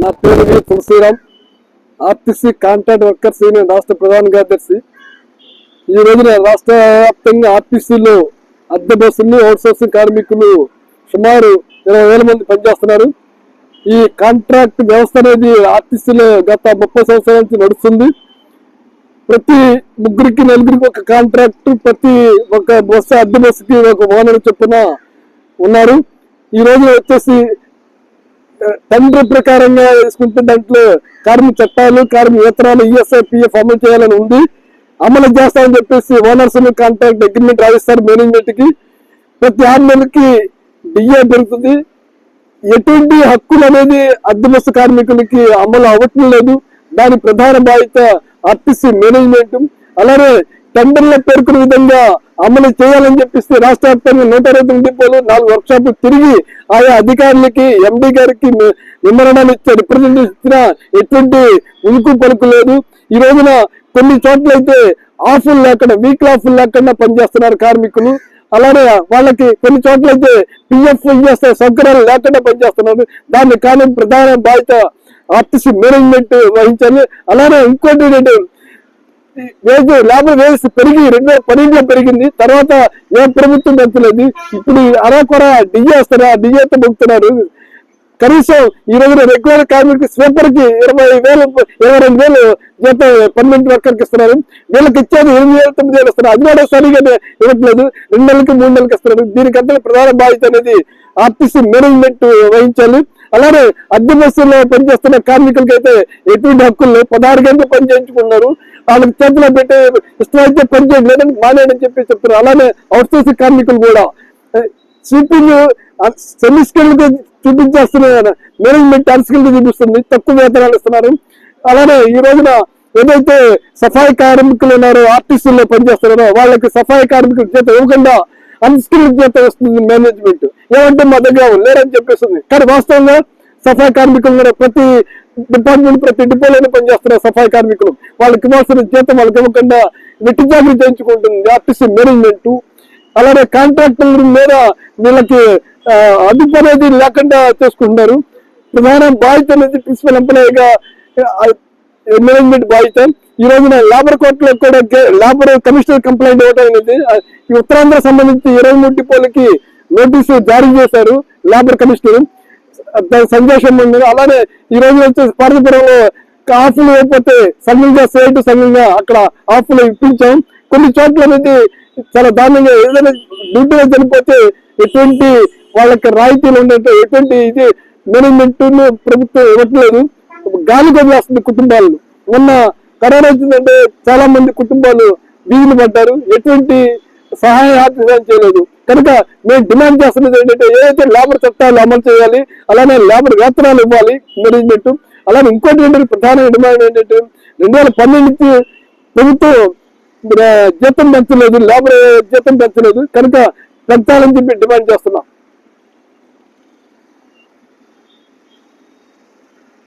నా పేరు V Tulasiram, RTC contract workers union రాష్ట్ర ప్రధాన కార్యదర్శి. ఈ రోజున రాష్ట్ర వ్యాప్తంగా ఆర్టీసీలో అద్దె బస్సులు అవుట్సోర్సింగ్ కార్మికులు సుమారు 20,000 మంది పనిచేస్తున్నారు. ఈ కాంట్రాక్ట్ వ్యవస్థ అనేది ఆర్టీసీలో గత 30 సంవత్సరాల నుంచి నడుస్తుంది. ప్రతి ముగ్గురికి నలుగురికి ఒక కాంట్రాక్ట్, ప్రతి ఒక బస్సు అద్దె బస్సుకి ఒక ఓనర్ చొప్పున ఉన్నారు. ఈ రోజు వచ్చేసి టెండర్ ప్రకారంగా వేసుకుంటే దాంట్లో కార్మిక చట్టాలు, కార్మిక వేతనాలు, ఈఎస్ఐ, పిఎఫ్ అమలు చేయాలని ఉంది. అమలు చేస్తామని చెప్పేసి ఓనర్స్ కాంట్రాక్ట్ అగ్రిమెంట్ రాయిస్తారు మేనేజ్మెంట్ కి. ప్రతి 6 నెలలకి డిఏ పెరుగుతుంది. ఎటువంటి హక్కులు అనేది అద్దె బస్సు కార్మికులకి అమలు అవ్వటం లేదు. దాని ప్రధాన బాధ్యత ఆర్టీసీ మేనేజ్మెంట్. అలానే టెండర్లో పేర్కొన్న విధంగా అమలు చేయాలని చెప్పిస్తే రాష్ట్ర వ్యాప్తంగా 129 డిపోలు 4 వర్క్ షాపులు తిరిగి ఆయా అధికారులకి, ఎండీ గారికి వివరణలు ఇచ్చే రిప్రజెంటేషన్ ఇచ్చినా ఎటువంటి ఉనికి పలుకు లేదు. ఈ రోజున కొన్ని చోట్ల అయితే ఆఫ్లు లేకుండా, వీక్ ఆఫ్లు లేకుండా పనిచేస్తున్నారు కార్మికులు. అలానే వాళ్ళకి కొన్ని చోట్ల అయితే పిఎఫ్, ఈఎస్ఐ సౌకర్యాలు లేకుండా పనిచేస్తున్నారు. దాన్ని కానీ ప్రధాన బాధ్యత ఆర్టీసీ మేనేజ్మెంట్ వహించాలి. అలానే ఇంకోటి ఏంటంటే లేబర్ వేస్ పెరిగి 2012లో పెరిగింది. తర్వాత ఏ ప్రభుత్వం పెంచలేదు. ఇప్పుడు అరాకొర డిఏ వస్తారా, డిఏతో మొక్కుతున్నారు. కనీసం ఈ రోజున రెగ్యులర్ కార్మికులు స్వీపర్ కి 22,000 జీతం పర్మనెంట్ వర్కర్ కి ఇస్తున్నారు. వీళ్ళకి ఇచ్చేది 8,900 ఇస్తున్నారు. అది కూడా సరిగా ఇవ్వట్లేదు. 2 నెలలకి 3 నెలలకి ఇస్తున్నారు. దీనికంతా ప్రధాన బాధ్యత అనేది ఆర్టీసీ మేనేజ్మెంట్ వహించాలి. అలానే అద్దె బస్సుల్లో పనిచేస్తున్న కార్మికులకి అయితే ఎటువంటి హక్కులు 16 గంటలు పని చేయించుకున్నారు. వాళ్ళకి చేతిలో పెట్టే ఇష్టమైతే పని చేయండి, లేదంటే మానేయని చెప్పి చెప్తున్నారు. అలానే అవుట్సోర్సింగ్ కార్మికులు కూడా స్వీపింగ్ సెమీ స్కిల్ చూపించేస్తున్నారు. మేనేజ్మెంట్ అన్స్కిల్ చూపిస్తుంది, తక్కువ వేతనాలు ఇస్తున్నారు. అలానే ఈ రోజున ఏదైతే సఫాయి కార్మికులు ఉన్నారో, ఆర్టీసీలో పనిచేస్తున్నారో వాళ్ళకి సఫాయి కార్మికుల చేత ఇవ్వకుండా అన్స్కిల్ చేత వస్తుంది మేనేజ్మెంట్. ఏమంటే మా దగ్గర లేరని చెప్పేస్తుంది. కానీ వాస్తవంగా సఫాయి కార్మికులు ప్రతి డిపార్ట్మెంట్, ప్రతి డిపోలోనే పనిచేస్తున్నారు సఫాయి కార్మికులు. వాళ్ళకి ఇవ్వాల్సిన జీతం వాళ్ళకి ఇవ్వకుండా వెట్టి చాకరీ చేయించుకుంటుంది ఆర్టీసీ మేనేజ్మెంట్. అలానే కాంట్రాక్టర్ల మీద వీళ్ళకి అదుపు అనేది లేకుండా చేసుకుంటున్నారు. ప్రధాన బాధ్యత అనేది ప్రిన్సిపల్ ఎంప్లాయీగా మేనేజ్మెంట్ బాధ్యత. ఈ రోజున లేబర్ కోర్టులో కూడా లేబర్ కమిషనర్ కంప్లైంట్ ఇవ్వడం అనేది ఈ ఉత్తరాంధ్ర సంబంధించి 23 డిపోలకి నోటీసు జారీ చేశారు లేబర్ కమిషనర్ సందేశం ఉంది. అలానే ఈ రోజు వచ్చేసి పార్వతీపురంలో ఆఫ్లు అయిపోతే సంఘంగా సంఘంగా అక్కడ ఆఫ్లు ఇప్పించాం. కొన్ని చోట్ల అనేది చాలా దారుణంగా ఏదైనా డ్యూటీలో చనిపోతే ఎటువంటి వాళ్ళకి రాయితీలు ఉండేట్టు ఎటువంటి ఇది మేనేజ్మెంట్ ప్రభుత్వం ఇవ్వట్లేదు. గాలి వదిలేస్తుంది కుటుంబాలను. మొన్న కరోనా వచ్చిందంటే చాలా మంది కుటుంబాలు వీధులు పడ్డారు. ఎటువంటి సహాయం చేయలేదు. కనుక మేము డిమాండ్ చేస్తున్నది ఏంటంటే ఏదైతే లేబర్ చట్టాలు అమలు చేయాలి, అలానే లేబర్ వేతనాలు ఇవ్వాలి మేనేజ్మెంట్. అలానే ఇంకోటి ఏంటంటే ప్రధాన డిమాండ్ ఏంటంటే 2012 నుంచి ప్రభుత్వం జీతం పెంచలేదు, లేబర్ జీతం పెంచలేదు. కనుక పెంచాలని చెప్పి డిమాండ్ చేస్తున్నాం.